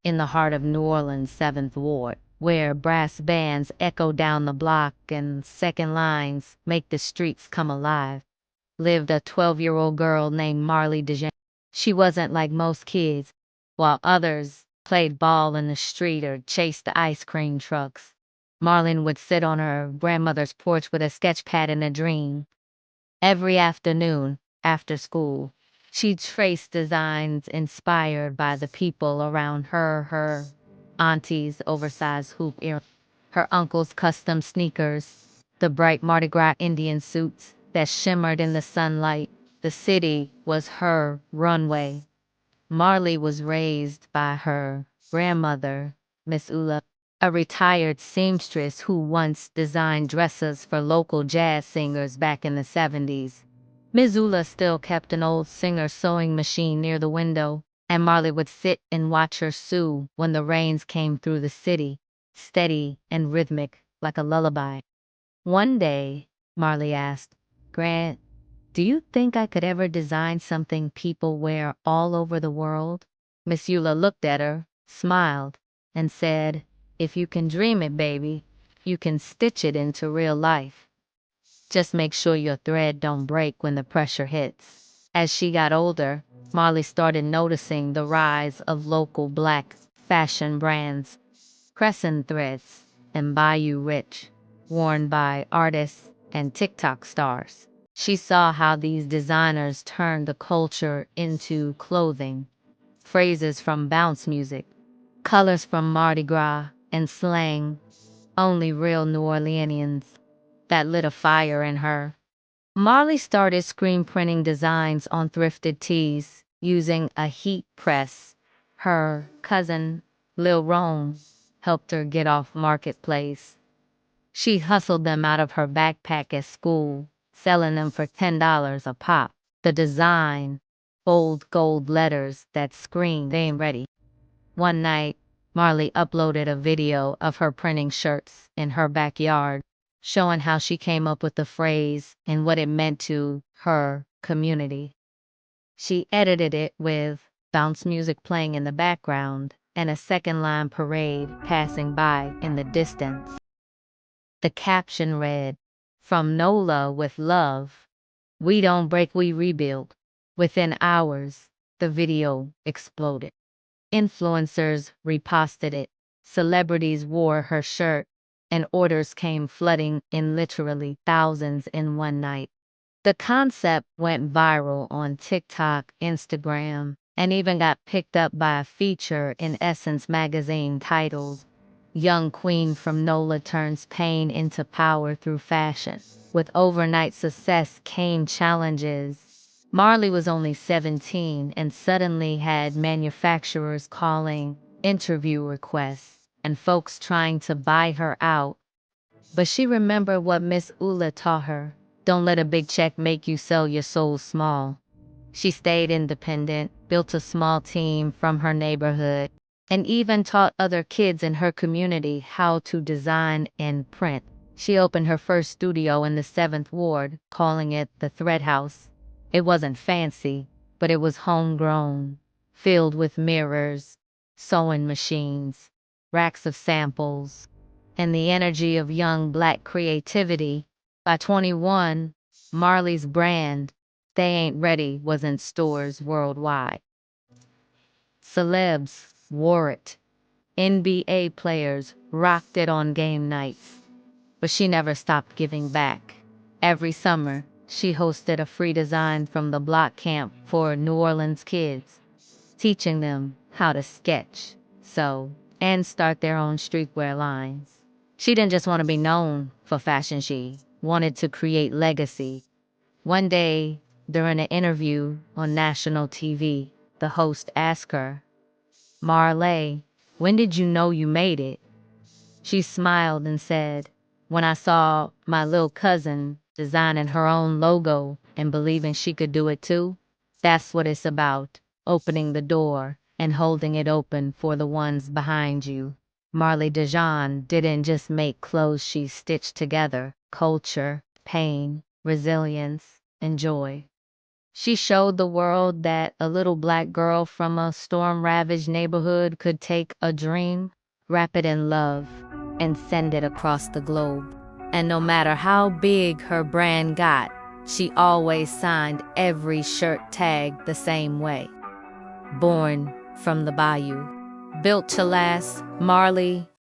in the heart of New Orleans' 7th Ward, where brass bands echo down the block and second lines make the streets come alive, lived a 12-year-old girl named Marley DeJean. She wasn't like most kids. While others played ball in the street or chased the ice cream trucks, Marlene would sit on her grandmother's porch with a sketch pad and a dream. Every afternoon, after school, she'd trace designs inspired by the people around her auntie's oversized hoop earrings, her uncle's custom sneakers, the bright Mardi Gras Indian suits that shimmered in the sunlight. The city was her runway. Marley was raised by her grandmother, Miss Ula, a retired seamstress who once designed dresses for local jazz singers back in the 70s. Miss Ula still kept an old Singer sewing machine near the window, and Marley would sit and watch her sew when the rains came through the city, steady and rhythmic like a lullaby. One day, Marley asked, "Grant, do you think I could ever design something people wear all over the world?" Miss Eula looked at her, smiled, and said, "If you can dream it, baby, you can stitch it into real life. Just make sure your thread don't break when the pressure hits." As she got older, Marley started noticing the rise of local black fashion brands, Crescent threads and Bayou Rich, worn by artists and TikTok stars. She saw how these designers turned the culture into clothing, phrases from bounce music, colors from Mardi Gras, and slang only real New Orleanians. That lit a fire in her. Marley started screen printing designs on thrifted tees using a heat press. Her cousin, Lil Rome, helped her get off Marketplace. She hustled them out of her backpack at school, selling them for $10 a pop. The design, bold gold letters that screamed, "They ain't ready." One night, Marley uploaded a video of her printing shirts in her backyard, showing how she came up with the phrase and what it meant to her community. She edited it with bounce music playing in the background and a second line parade passing by in the distance. The caption read, "From NOLA with love. We don't break, we rebuild." Within hours, the video exploded. Influencers reposted it, celebrities wore her shirt, and orders came flooding in literally thousands in one night. The concept went viral on TikTok, Instagram, and even got picked up by a feature in Essence magazine titled, "Young Queen from NOLA Turns Pain into Power Through Fashion." With overnight success came challenges. Marley was only 17 and suddenly had manufacturers calling, interview requests, and folks trying to buy her out. But she remembered what Miss Ula taught her. Don't let a big check make you sell your soul small. She stayed independent, built a small team from her neighborhood, and even taught other kids in her community how to design and print. She opened her first studio in the 7th Ward, calling it the Thread House. It wasn't fancy, but it was homegrown, filled with mirrors, sewing machines, racks of samples, and the energy of young black creativity. By 21, Marley's brand, They Ain't Ready, was in stores worldwide. Celebs wore it. NBA players rocked it on game nights. But she never stopped giving back. Every summer, she hosted a free design from the block camp for New Orleans kids, teaching them how to sketch, sew, and start their own streetwear lines. She didn't just want to be known for fashion, she wanted to create legacy. One day, during an interview on national TV, the host asked her, "Marley, when did you know you made it?" She smiled and said, "When I saw my little cousin designing her own logo and believing she could do it too." That's what it's about, opening the door and holding it open for the ones behind you. Marley DeJean didn't just make clothes, she stitched together culture, pain, resilience, and joy. She showed the world that a little black girl from a storm-ravaged neighborhood could take a dream, wrap it in love, and send it across the globe. And no matter how big her brand got, she always signed every shirt tag the same way. Born from the bayou. Built to last, Marley